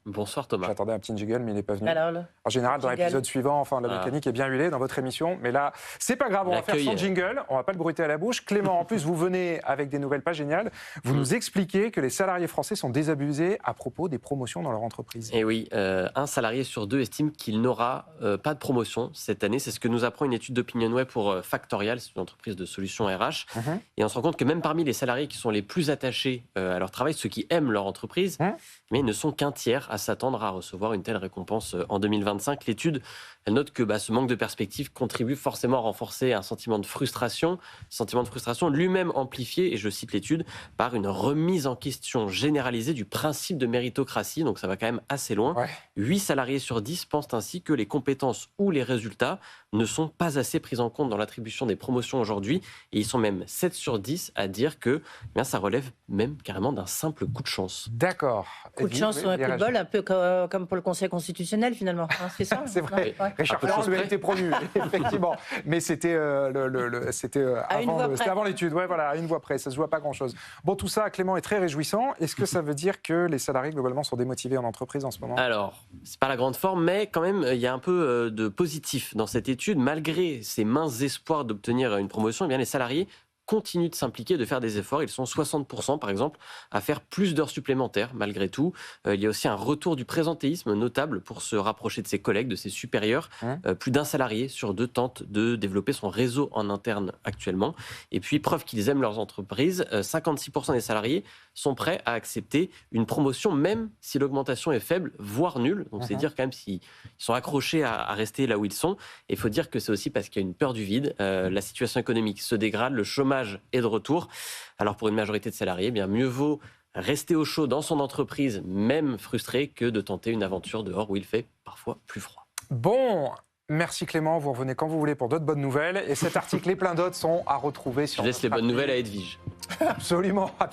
Bonsoir Thomas. J'attendais un petit jingle, mais il n'est pas venu. Alors, En général, dans jingle. l'épisode suivant, la mécanique est bien huilée dans votre émission. Mais là, c'est pas grave, on va faire sans jingle. On va pas le bruiter à la bouche. Clément, en plus, vous venez avec des nouvelles pas géniales. Vous nous expliquez que les salariés français sont désabusés à propos des promotions dans leur entreprise. Et oui, un salarié sur deux estime qu'il n'aura pas de promotion cette année. C'est ce que nous apprend une étude d'OpinionWay pour Factorial, c'est une entreprise de solutions RH. Et on se rend compte que même parmi les salariés qui sont les plus attachés à leur travail, ceux qui aiment leur entreprise, mais ils ne sont qu'un tiers à s'attendre à recevoir une telle récompense en 2025. L'étude, elle note que ce manque de perspective contribue forcément à renforcer un sentiment de frustration lui-même amplifié, et je cite l'étude, par une remise en question généralisée du principe de méritocratie, donc ça va quand même assez loin. 8 salariés sur 10 pensent ainsi que les compétences ou les résultats ne sont pas assez pris en compte dans l'attribution des promotions aujourd'hui, et ils sont même 7 sur 10 à dire que ça relève même carrément d'un simple coup de chance. D'accord. Coup de chance ou un coup de bol, un peu comme pour le Conseil constitutionnel finalement. C'est ça. C'est vrai. Richard Ferrand lui a été promu, effectivement. Mais c'était avant l'étude. Ouais, voilà, à une voix près. Ça se joue à pas grand-chose. Bon, tout ça, Clément, est très réjouissant. Est-ce que ça veut dire que les salariés, globalement, sont démotivés en entreprise en ce moment ? Alors, c'est pas la grande forme, mais quand même, il y a un peu de positif dans cette étude. Malgré ces minces espoirs d'obtenir une promotion, eh bien, les salariés continuent de s'impliquer, de faire des efforts. Ils sont 60%, par exemple, à faire plus d'heures supplémentaires, malgré tout. Il y a aussi un retour du présentéisme notable pour se rapprocher de ses collègues, de ses supérieurs. Plus d'un salarié sur deux tente de développer son réseau en interne actuellement. Et puis, preuve qu'ils aiment leurs entreprises, 56% des salariés sont prêts à accepter une promotion, même si l'augmentation est faible, voire nulle. Donc, c'est dire quand même s'ils sont accrochés à rester là où ils sont. Et il faut dire que c'est aussi parce qu'il y a une peur du vide. La situation économique se dégrade, le chômage est de retour. Alors pour une majorité de salariés, bien mieux vaut rester au chaud dans son entreprise, même frustré, que de tenter une aventure dehors où il fait parfois plus froid. Bon, merci Clément, vous revenez quand vous voulez pour d'autres bonnes nouvelles. Et cet article et plein d'autres sont à retrouver sur... Je laisse les bonnes nouvelles à Edwige. Absolument.